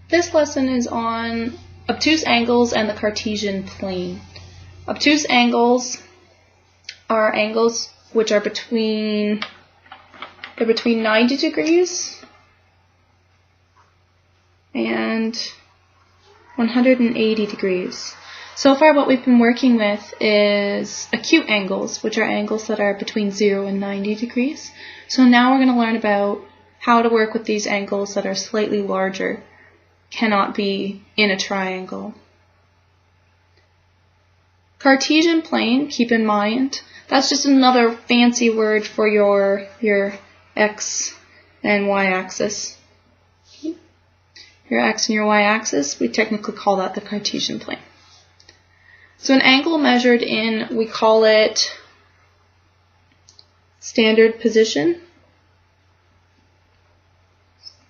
This lesson is on obtuse angles and the Cartesian plane. Obtuse angles are angles which are between 90 degrees and 180 degrees. So far what we've been working with is acute angles, which are angles that are between 0 and 90 degrees. So now we're going to learn about how to work with these angles that are slightly larger, cannot be in a triangle. Cartesian plane, keep in mind, that's just another fancy word for your x and y axis. Your x and your y axis, we technically call that the Cartesian plane. So an angle measured in, we call it standard position.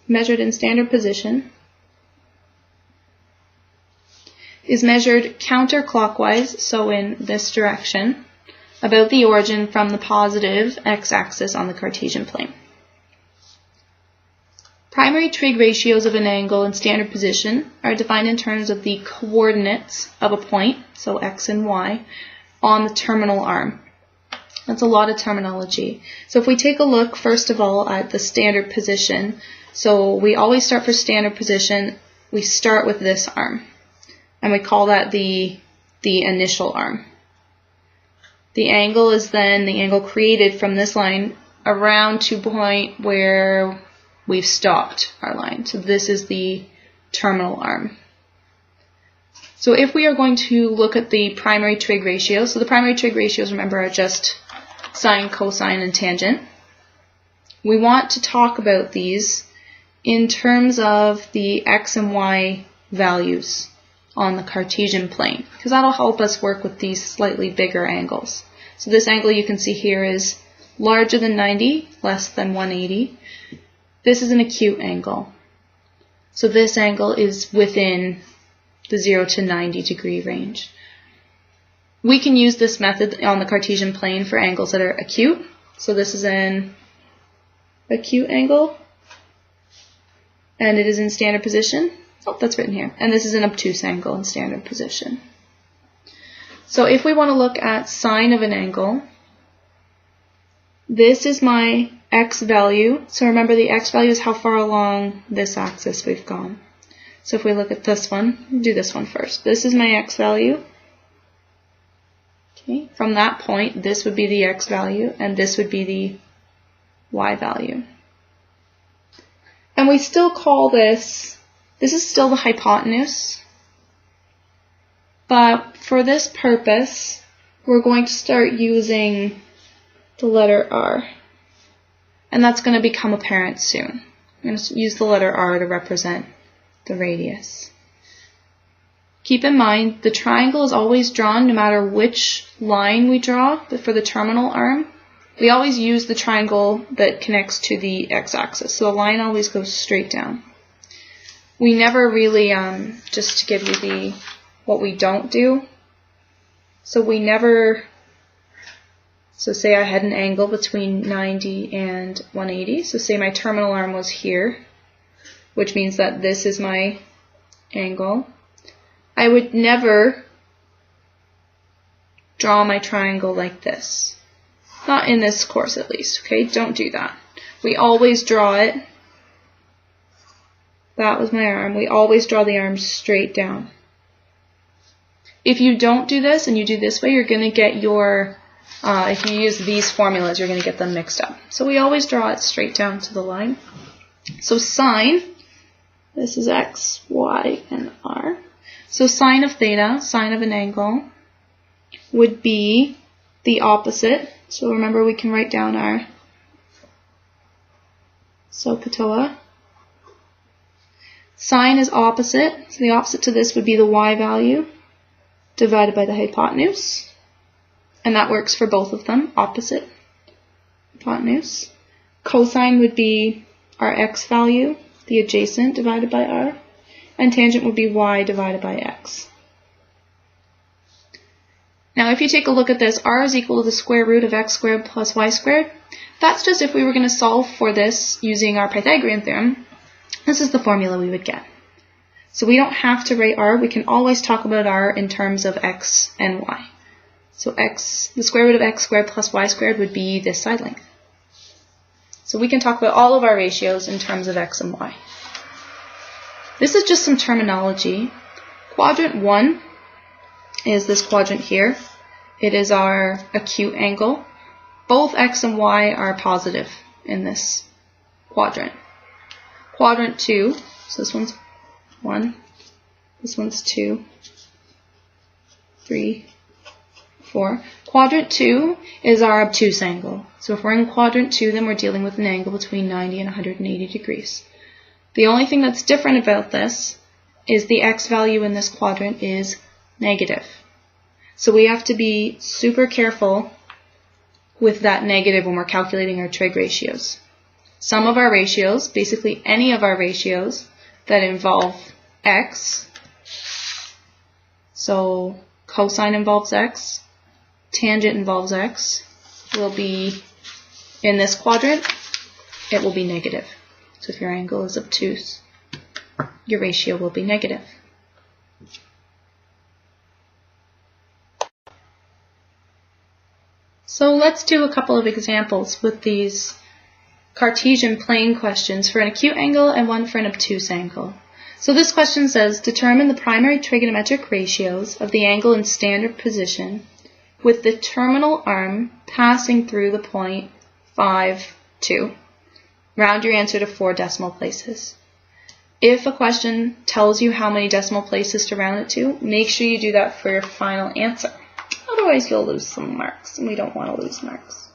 Measured in standard position is measured counterclockwise, so in this direction, about the origin from the positive x-axis on the Cartesian plane. Primary trig ratios of an angle in standard position are defined in terms of the coordinates of a point, so x and y, on the terminal arm. That's a lot of terminology. So if we take a look, first of all, at the standard position, so we always start for standard position, we start with this arm, and we call that the initial arm. The angle is then the angle created from this line around to point where we've stopped our line. So this is the terminal arm. So if we are going to look at the primary trig ratios, so the primary trig ratios, remember, are just sine, cosine, and tangent. We want to talk about these in terms of the x and y values on the Cartesian plane, because that'll help us work with these slightly bigger angles. So this angle you can see here is larger than 90, less than 180. This is an acute angle. So this angle is within the 0 to 90 degree range. We can use this method on the Cartesian plane for angles that are acute. So this is an acute angle, and it is in standard position. Oh, that's written here. And this is an obtuse angle in standard position. So if we want to look at sine of an angle, this is my x value. So remember, the x value is how far along this axis we've gone. So if we look at this one, do this one first. This is my x value. Okay. From that point, this would be the x value, and this would be the y value. And we still call this is still the hypotenuse, but for this purpose, we're going to start using the letter R. And that's going to become apparent soon. I'm going to use the letter R to represent the radius. Keep in mind, the triangle is always drawn no matter which line we draw, but for the terminal arm, we always use the triangle that connects to the x-axis. So the line always goes straight down. We never really, just to give you what we don't do, so say I had an angle between 90 and 180, so say my terminal arm was here, which means that this is my angle. I would never draw my triangle like this. Not in this course, at least, okay? Don't do that. We always draw it. That was my arm. We always draw the arm straight down. If you don't do this and you do this way, you're going to get your, if you use these formulas, you're going to get them mixed up. So we always draw it straight down to the line. So sine, this is x, y, and r. So sine of theta, sine of an angle, would be the opposite. So remember, we can write down our SOHCAHTOA. Sine is opposite, so the opposite to this would be the y value divided by the hypotenuse. And that works for both of them, opposite, hypotenuse. Cosine would be our x value, the adjacent, divided by r. And tangent would be y divided by x. Now if you take a look at this, r is equal to the square root of x squared plus y squared. That's just if we were going to solve for this using our Pythagorean theorem. This is the formula we would get. So we don't have to write r. We can always talk about r in terms of x and y. So x, the square root of x squared plus y squared would be this side length. So we can talk about all of our ratios in terms of x and y. This is just some terminology. Quadrant 1 is this quadrant here. It is our acute angle. Both x and y are positive in this quadrant. Quadrant 2, so this one's 1, this one's 2, 3, 4. Quadrant 2 is our obtuse angle. So if we're in quadrant 2, then we're dealing with an angle between 90 and 180 degrees. The only thing that's different about this is the x value in this quadrant is negative. So we have to be super careful with that negative when we're calculating our trig ratios. Some of our ratios, basically any of our ratios that involve x, so cosine involves x, tangent involves x, will be in this quadrant, it will be negative. So if your angle is obtuse, your ratio will be negative. So let's do a couple of examples with these Cartesian plane questions for an acute angle and one for an obtuse angle. So this question says, determine the primary trigonometric ratios of the angle in standard position with the terminal arm passing through the point 5, 2. Round your answer to 4 decimal places. If a question tells you how many decimal places to round it to, make sure you do that for your final answer. Otherwise, you'll lose some marks, and we don't want to lose marks.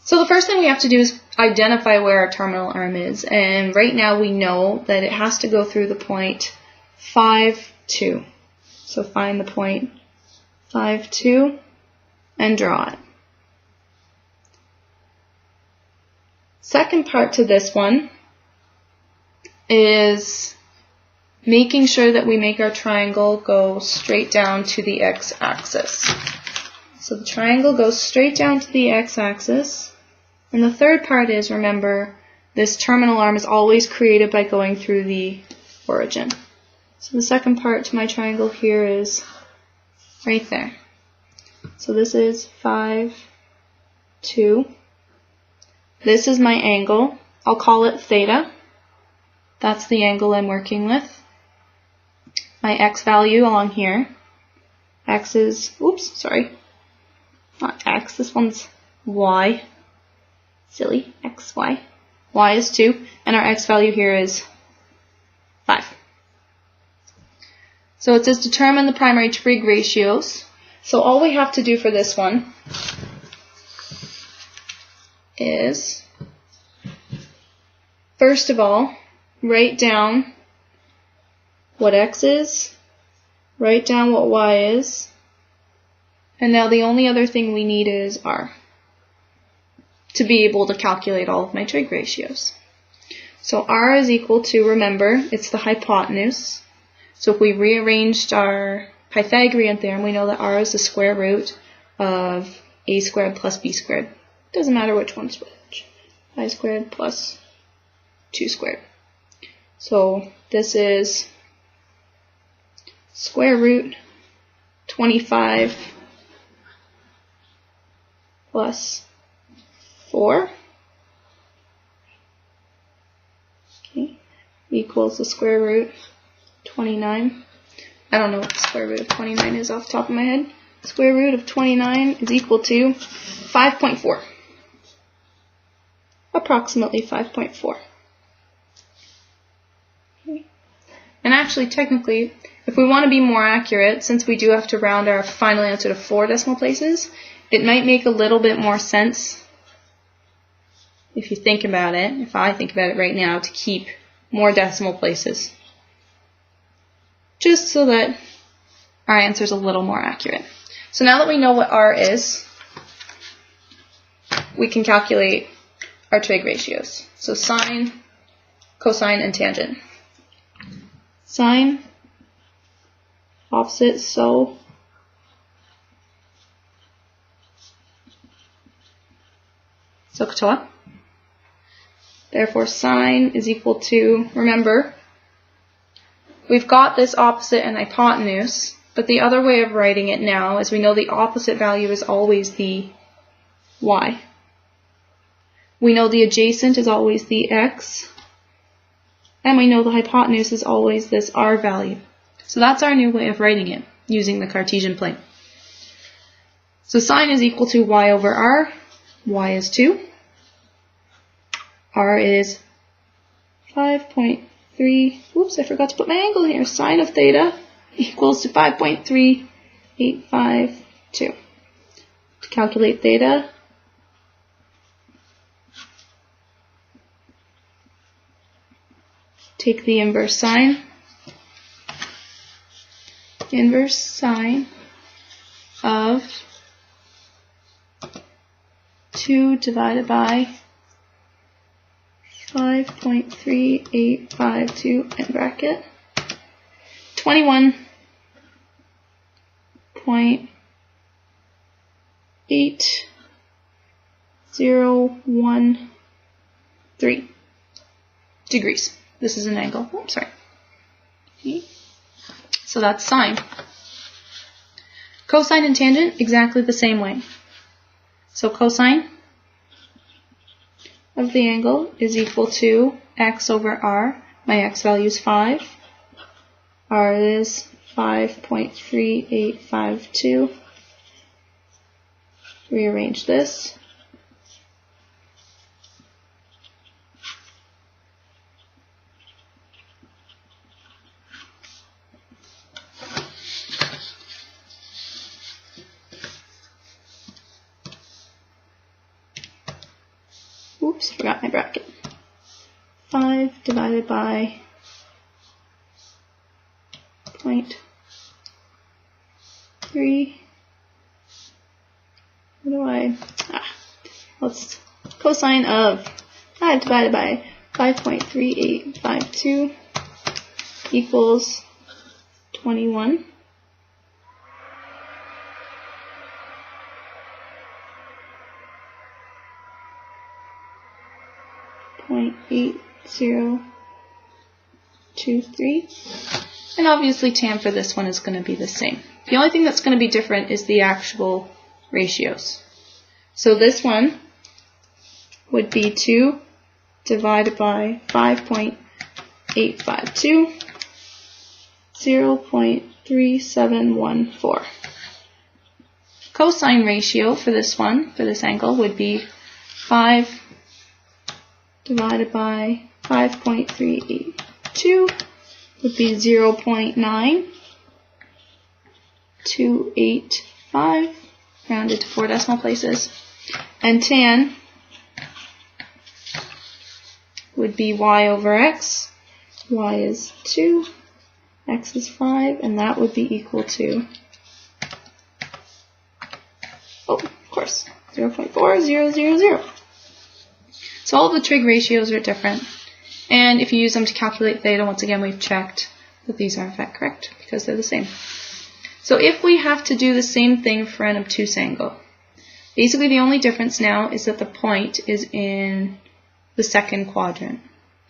So the first thing we have to do is identify where our terminal arm is. And right now we know that it has to go through the point 5, 2. So find the point 5, 2 and draw it. Second part to this one is making sure that we make our triangle go straight down to the x-axis. So the triangle goes straight down to the x-axis. And the third part is, remember, this terminal arm is always created by going through the origin. So the second part to my triangle here is right there. So this is 5, 2. This is my angle. I'll call it theta. That's the angle I'm working with. My x value along here. X is, oops, sorry. Not x, this one's y. Silly, x, y. Y is 2, and our x value here is 5. So it says determine the primary trig ratios. So all we have to do for this one is, first of all, write down what x is, write down what y is, and now the only other thing we need is r to be able to calculate all of my trig ratios. So r is equal to, remember, it's the hypotenuse. So if we rearranged our Pythagorean theorem, we know that r is the square root of a squared plus b squared. Doesn't matter which one's which. I squared plus 2 squared. So this is square root 25 plus 4 equals the square root 29. I don't know what the square root of 29 is off the top of my head. Square root of 29 is equal to 5.4. Approximately 5.4. Okay. And actually, technically, if we want to be more accurate, since we do have to round our final answer to 4 decimal places, it might make a little bit more sense, if you think about it, if I think about it right now, to keep more decimal places. Just so that our answer is a little more accurate. So now that we know what r is, we can calculate our trig ratios. So sine, cosine, and tangent. Sine, opposite, so. So katoa. Therefore, sine is equal to, remember, we've got this opposite and hypotenuse, but the other way of writing it now is we know the opposite value is always the y. We know the adjacent is always the x, and we know the hypotenuse is always this r value. So that's our new way of writing it, using the Cartesian plane. So sine is equal to y over r, y is 2, r is 5.3, whoops, I forgot to put my angle here, sine of theta equals to 5.3852. To calculate theta, take the inverse sine of 2 divided by 5.3852 in bracket 21.8013 degrees. This is an angle. Oops, sorry. Okay. So that's sine. Cosine and tangent, exactly the same way. So cosine of the angle is equal to x over r. My x value is 5. R is 5.3852. Rearrange this. Oops, forgot my bracket. 5 divided by 0.3. What do I? What's cosine of 5 divided by 5.3852 equals 21. .8023, and obviously tan for this one is going to be the same. The only thing that's going to be different is the actual ratios. So this one would be 2 divided by 5.852, 0.3714. Cosine ratio for this one, for this angle, would be 5 divided by 5.382 would be 0.9285, rounded to 4 decimal places. And tan would be y over x. Y is 2, x is 5, and that would be equal to, of course, 0.4000. So all of the trig ratios are different, and if you use them to calculate theta, once again we've checked that these are in fact correct because they're the same. So if we have to do the same thing for an obtuse angle, basically the only difference now is that the point is in the second quadrant.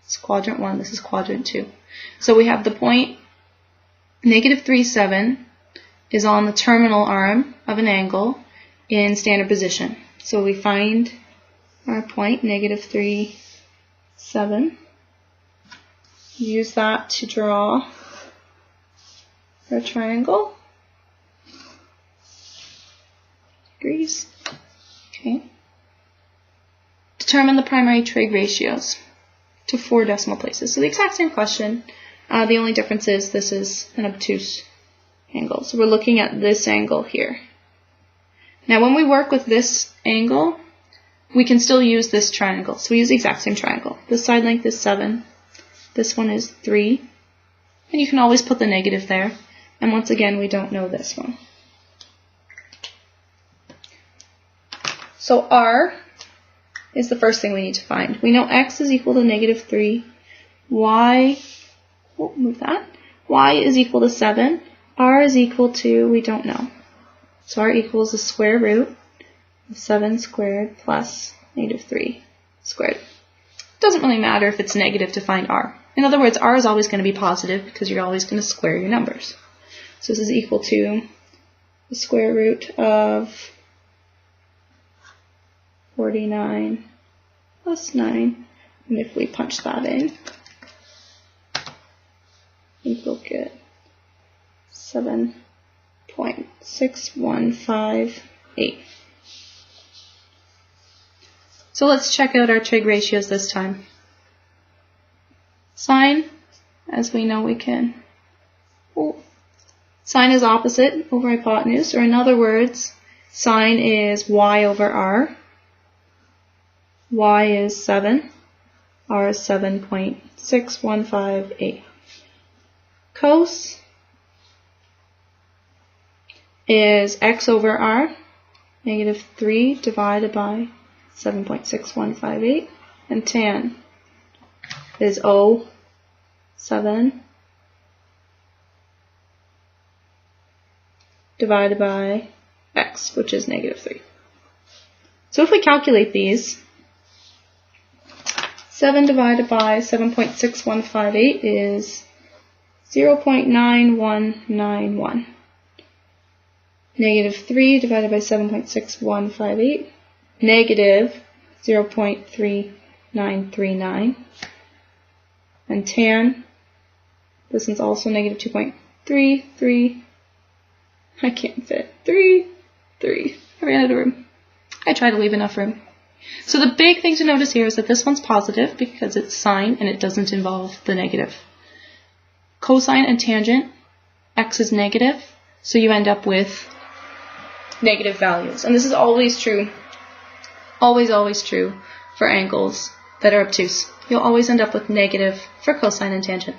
This is quadrant 1, this is quadrant 2. So we have the point -3,7 is on the terminal arm of an angle in standard position. So we find our point, -3,7. Use that to draw our triangle. Degrees. Okay. Determine the primary trig ratios to 4 decimal places. So the exact same question. The only difference is this is an obtuse angle. So we're looking at this angle here. Now when we work with this angle, we can still use this triangle. So we use the exact same triangle. This side length is 7. This one is 3. And you can always put the negative there. And once again, we don't know this one. So R is the first thing we need to find. We know x is equal to -3. Y, move that. Y is equal to 7. R is equal to, we don't know. So R equals the square root of 7 squared plus -3 squared. It doesn't really matter if it's negative to find r. In other words, r is always going to be positive because you're always going to square your numbers. So this is equal to the square root of 49 plus 9. And if we punch that in, I think we'll get 7.6158. So let's check out our trig ratios this time. Sine, as we know we can. Sine is opposite over hypotenuse, or in other words, sine is y over r. Y is 7. R is 7.6158. Cos is x over r, negative 3 divided by 7.6158. And tan is 7 divided by x, which is negative 3. So if we calculate these, 7 divided by 7.6158 is 0.9191. Negative 3 divided by 7.6158, negative 0.3939. And tan, this is also negative 2.33. I can't fit. 3. I ran out of room. I try to leave enough room. So the big thing to notice here is that this one's positive because it's sine and it doesn't involve the negative. Cosine and tangent, x is negative, so you end up with negative values. And this is always true, always true for angles that are obtuse. You'll always end up with negative for cosine and tangent.